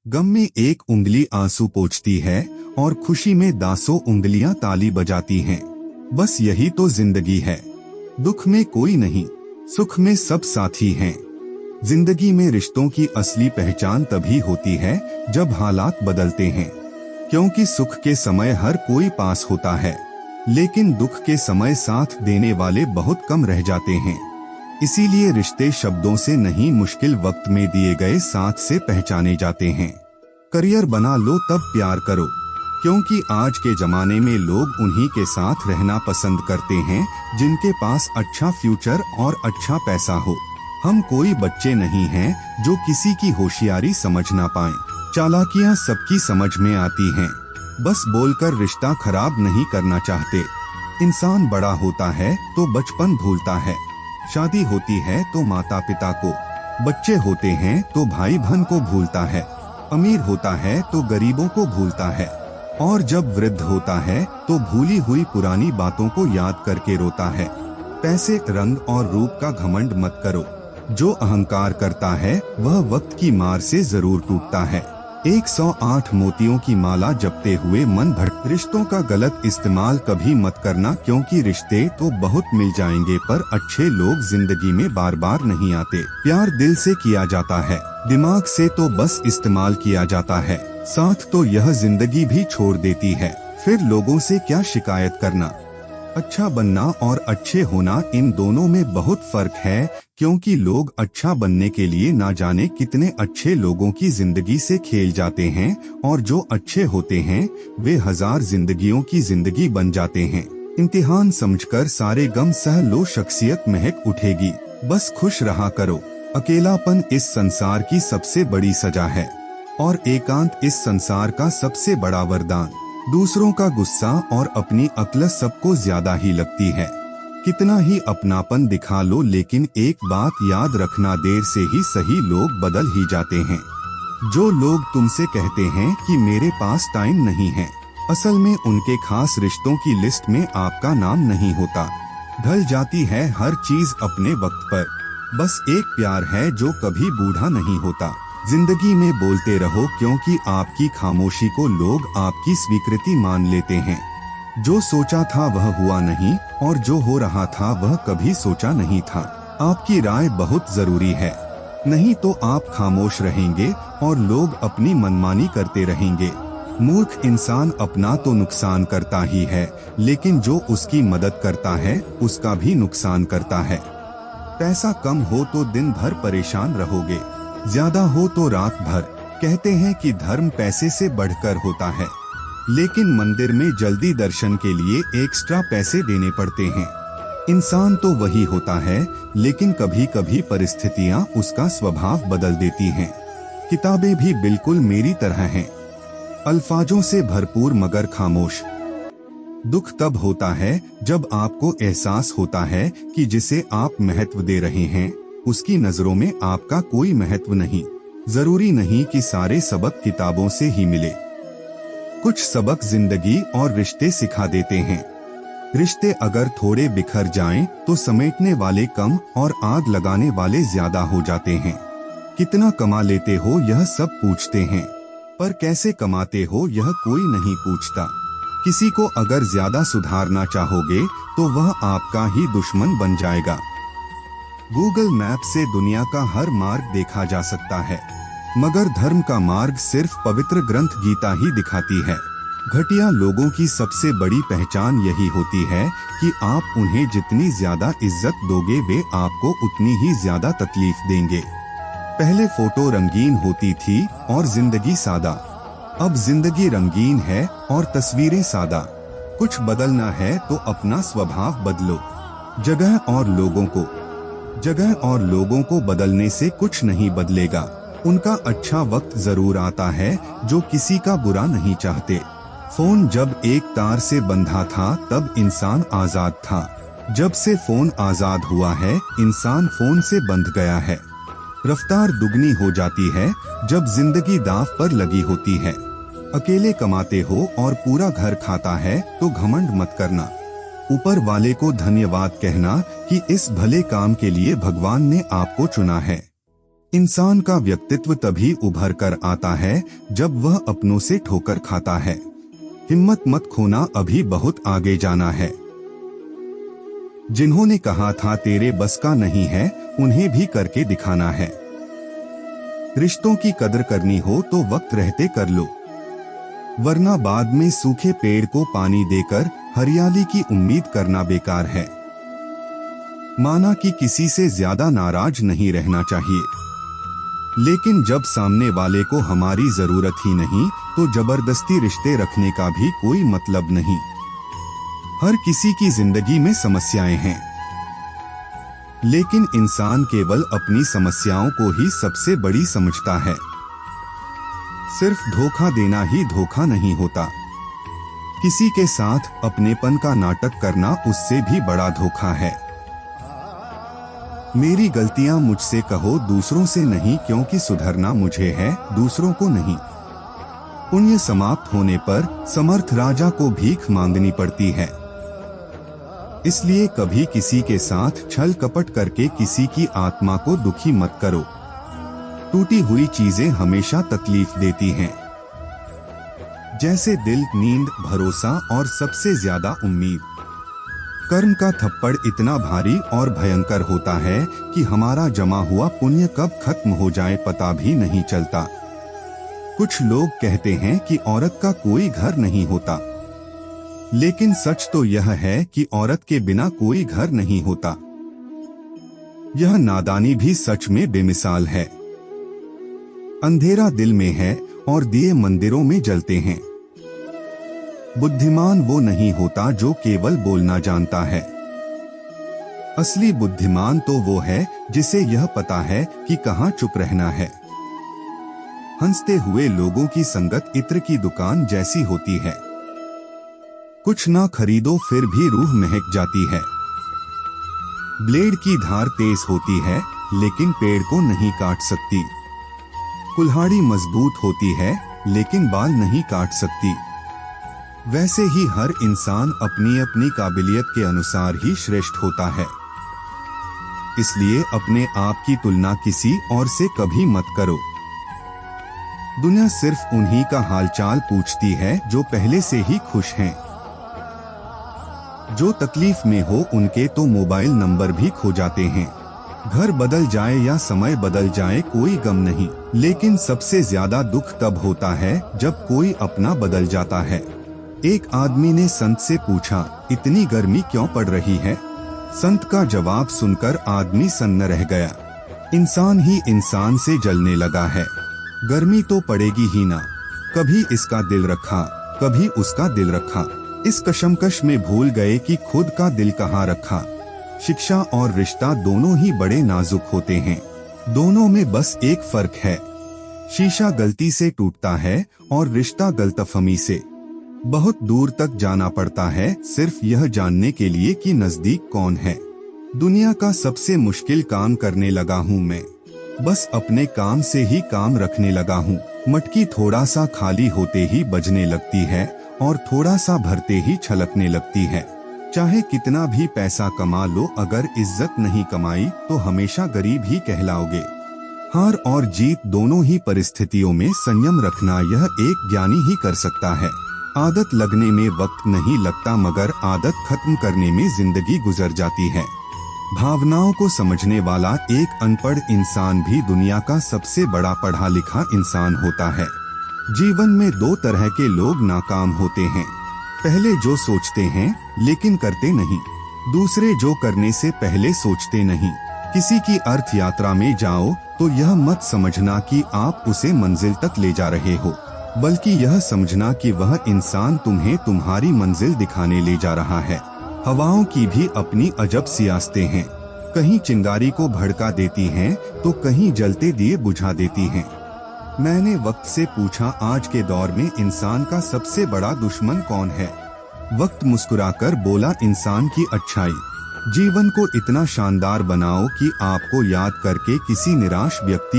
गम में एक उंगली आंसू पोंछती है और खुशी में दासों उंगलियां ताली बजाती हैं। बस यही तो जिंदगी है। दुख में कोई नहीं, सुख में सब साथी हैं। जिंदगी में रिश्तों की असली पहचान तभी होती है जब हालात बदलते हैं, क्योंकि सुख के समय हर कोई पास होता है, लेकिन दुख के समय साथ देने वाले बहुत कम रह जाते हैं। इसीलिए रिश्ते शब्दों से नहीं, मुश्किल वक्त में दिए गए साथ से पहचाने जाते हैं। करियर बना लो तब प्यार करो, क्योंकि आज के जमाने में लोग उन्हीं के साथ रहना पसंद करते हैं जिनके पास अच्छा फ्यूचर और अच्छा पैसा हो। हम कोई बच्चे नहीं हैं जो किसी की होशियारी समझ ना पाएं। चालाकियां सबकी समझ में आती हैं, बस बोलकर रिश्ता खराब नहीं करना चाहते। इंसान बड़ा होता है तो बचपन भूलता है, शादी होती है तो माता पिता को, बच्चे होते हैं तो भाई बहन को भूलता है, अमीर होता है तो गरीबों को भूलता है, और जब वृद्ध होता है तो भूली हुई पुरानी बातों को याद करके रोता है। पैसे, रंग और रूप का घमंड मत करो। जो अहंकार करता है वह वक्त की मार से जरूर टूटता है। 108 मोतियों की माला जपते हुए मन भटक। रिश्तों का गलत इस्तेमाल कभी मत करना, क्योंकि रिश्ते तो बहुत मिल जाएंगे पर अच्छे लोग जिंदगी में बार बार नहीं आते। प्यार दिल से किया जाता है, दिमाग से तो बस इस्तेमाल किया जाता है। साथ तो यह जिंदगी भी छोड़ देती है, फिर लोगों से क्या शिकायत करना। अच्छा बनना और अच्छे होना, इन दोनों में बहुत फर्क है, क्योंकि लोग अच्छा बनने के लिए ना जाने कितने अच्छे लोगों की जिंदगी से खेल जाते हैं, और जो अच्छे होते हैं वे 1000 जिंदगियों की जिंदगी बन जाते हैं। इम्तिहान समझकर सारे गम सह लो, शख्सियत महक उठेगी। बस खुश रहा करो। अकेलापन इस संसार की सबसे बड़ी सजा है, और एकांत इस संसार का सबसे बड़ा वरदान। दूसरों का गुस्सा और अपनी अक्ल सबको ज्यादा ही लगती है। कितना ही अपनापन दिखा लो, लेकिन एक बात याद रखना, देर से ही सही लोग बदल ही जाते हैं। जो लोग तुमसे कहते हैं कि मेरे पास टाइम नहीं है, असल में उनके खास रिश्तों की लिस्ट में आपका नाम नहीं होता। ढल जाती है हर चीज अपने वक्त पर, बस एक प्यार है जो कभी बूढ़ा नहीं होता। जिंदगी में बोलते रहो, क्योंकि आपकी खामोशी को लोग आपकी स्वीकृति मान लेते हैं। जो सोचा था वह हुआ नहीं, और जो हो रहा था वह कभी सोचा नहीं था। आपकी राय बहुत जरूरी है, नहीं तो आप खामोश रहेंगे और लोग अपनी मनमानी करते रहेंगे। मूर्ख इंसान अपना तो नुकसान करता ही है, लेकिन जो उसकी मदद करता है उसका भी नुकसान करता है। पैसा कम हो तो दिन भर परेशान रहोगे, ज्यादा हो तो रात भर। कहते हैं कि धर्म पैसे से बढ़कर होता है, लेकिन मंदिर में जल्दी दर्शन के लिए एक्स्ट्रा पैसे देने पड़ते हैं। इंसान तो वही होता है, लेकिन कभी कभी परिस्थितियां उसका स्वभाव बदल देती हैं। किताबें भी बिल्कुल मेरी तरह हैं, अल्फाजों से भरपूर मगर खामोश। दुख तब होता है जब आपको एहसास होता है कि जिसे आप महत्व दे रहे हैं उसकी नजरों में आपका कोई महत्व नहीं। जरूरी नहीं कि सारे सबक किताबों से ही मिले, कुछ सबक जिंदगी और रिश्ते सिखा देते हैं। रिश्ते अगर थोड़े बिखर जाएं तो समेटने वाले कम और आग लगाने वाले ज्यादा हो जाते हैं। कितना कमा लेते हो यह सब पूछते हैं, पर कैसे कमाते हो यह कोई नहीं पूछता। किसी को अगर ज्यादा सुधारना चाहोगे तो वह आपका ही दुश्मन बन जाएगा। गूगल मैप से दुनिया का हर मार्ग देखा जा सकता है, मगर धर्म का मार्ग सिर्फ पवित्र ग्रंथ गीता ही दिखाती है। घटिया लोगों की सबसे बड़ी पहचान यही होती है कि आप उन्हें जितनी ज्यादा इज्जत दोगे वे आपको उतनी ही ज्यादा तकलीफ देंगे। पहले फोटो रंगीन होती थी और जिंदगी सादा, अब जिंदगी रंगीन है और तस्वीरें सादा। कुछ बदलना है तो अपना स्वभाव बदलो। जगह और लोगों को बदलने से कुछ नहीं बदलेगा। उनका अच्छा वक्त जरूर आता है जो किसी का बुरा नहीं चाहते। फोन जब एक तार से बंधा था तब इंसान आजाद था। जब से फोन आजाद हुआ है इंसान फोन से बंध गया है। रफ्तार दुगनी हो जाती है जब जिंदगी दांव पर लगी होती है। अकेले कमाते हो और पूरा घर खाता है तो घमंड मत करना। ऊपर वाले को धन्यवाद कहना कि इस भले काम के लिए भगवान ने आपको चुना है। इंसान का व्यक्तित्व तभी उभर कर आता है जब वह अपनों से ठोकर खाता है। हिम्मत मत खोना, अभी बहुत आगे जाना है। जिन्होंने कहा था तेरे बस का नहीं है, उन्हें भी करके दिखाना है। रिश्तों की कदर करनी हो तो वक्त रहते कर लो, वरना बाद में सूखे पेड़ को पानी देकर हरियाली की उम्मीद करना बेकार है। माना कि किसी से ज्यादा नाराज नहीं रहना चाहिए, लेकिन जब सामने वाले को हमारी जरूरत ही नहीं तो जबरदस्ती रिश्ते रखने का भी कोई मतलब नहीं। हर किसी की जिंदगी में समस्याएं हैं, लेकिन इंसान केवल अपनी समस्याओं को ही सबसे बड़ी समझता है। सिर्फ धोखा देना ही धोखा नहीं होता, किसी के साथ अपनेपन का नाटक करना उससे भी बड़ा धोखा है। मेरी गलतियां मुझसे कहो, दूसरों से नहीं, क्योंकि सुधरना मुझे है, दूसरों को नहीं। पुण्य समाप्त होने पर समर्थ राजा को भीख मांगनी पड़ती है। इसलिए कभी किसी के साथ छल कपट करके किसी की आत्मा को दुखी मत करो। टूटी हुई चीजें हमेशा तकलीफ देती हैं, जैसे दिल, नींद, भरोसा और सबसे ज्यादा उम्मीद। कर्म का थप्पड़ इतना भारी और भयंकर होता है कि हमारा जमा हुआ पुण्य कब खत्म हो जाए पता भी नहीं चलता। कुछ लोग कहते हैं कि औरत का कोई घर नहीं होता, लेकिन सच तो यह है कि औरत के बिना कोई घर नहीं होता। यह नादानी भी सच में बेमिसाल है। अंधेरा दिल में है और दिए मंदिरों में जलते हैं। बुद्धिमान वो नहीं होता जो केवल बोलना जानता है। असली बुद्धिमान तो वो है जिसे यह पता है कि कहाँ चुप रहना है। हंसते हुए लोगों की संगत इत्र की दुकान जैसी होती है, कुछ ना खरीदो फिर भी रूह महक जाती है। ब्लेड की धार तेज होती है लेकिन पेड़ को नहीं काट सकती। कुल्हाड़ी मजबूत होती है लेकिन बाल नहीं काट सकती। वैसे ही हर इंसान अपनी अपनी काबिलियत के अनुसार ही श्रेष्ठ होता है। इसलिए अपने आप की तुलना किसी और से कभी मत करो। दुनिया सिर्फ उन्हीं का हालचाल पूछती है जो पहले से ही खुश हैं। जो तकलीफ में हो उनके तो मोबाइल नंबर भी खो जाते हैं। घर बदल जाए या समय बदल जाए कोई गम नहीं, लेकिन सबसे ज्यादा दुख तब होता है जब कोई अपना बदल जाता है। एक आदमी ने संत से पूछा, इतनी गर्मी क्यों पड़ रही है? संत का जवाब सुनकर आदमी सन्न रह गया। इंसान ही इंसान से जलने लगा है। गर्मी तो पड़ेगी ही ना। कभी इसका दिल रखा, कभी उसका दिल रखा। इस कशमकश में भूल गए कि खुद का दिल कहाँ रखा। शिक्षा और रिश्ता दोनों ही बड़े नाजुक होते हैं। दोनों में बस एक फर्क है, शीशा गलती से टूटता है और रिश्ता गलतफहमी से। बहुत दूर तक जाना पड़ता है सिर्फ यह जानने के लिए कि नजदीक कौन है। दुनिया का सबसे मुश्किल काम करने लगा हूँ मैं, बस अपने काम से ही काम रखने लगा हूँ। मटकी थोड़ा सा खाली होते ही बजने लगती है और थोड़ा सा भरते ही छलकने लगती है। चाहे कितना भी पैसा कमा लो, अगर इज्जत नहीं कमाई तो हमेशा गरीब ही कहलाओगे। हार और जीत दोनों ही परिस्थितियों में संयम रखना यह एक ज्ञानी ही कर सकता है। आदत लगने में वक्त नहीं लगता, मगर आदत खत्म करने में जिंदगी गुजर जाती है। भावनाओं को समझने वाला एक अनपढ़ इंसान भी दुनिया का सबसे बड़ा पढ़ा लिखा इंसान होता है। जीवन में दो तरह के लोग नाकाम होते हैं, पहले जो सोचते हैं लेकिन करते नहीं, दूसरे जो करने से पहले सोचते नहीं। किसी की अर्थ यात्रा में जाओ तो यह मत समझना कि आप उसे मंजिल तक ले जा रहे हो, बल्कि यह समझना कि वह इंसान तुम्हें तुम्हारी मंजिल दिखाने ले जा रहा है। हवाओं की भी अपनी अजब सियासतें हैं, कहीं चिंगारी को भड़का देती हैं तो कहीं जलते दिए बुझा देती हैं। मैंने वक्त से पूछा, आज के दौर में इंसान का सबसे बड़ा दुश्मन कौन है? वक्त मुस्कुराकर बोला, इंसान की अच्छाई। जीवन को इतना शानदार बनाओ कि आपको याद करके किसी निराश व्यक्ति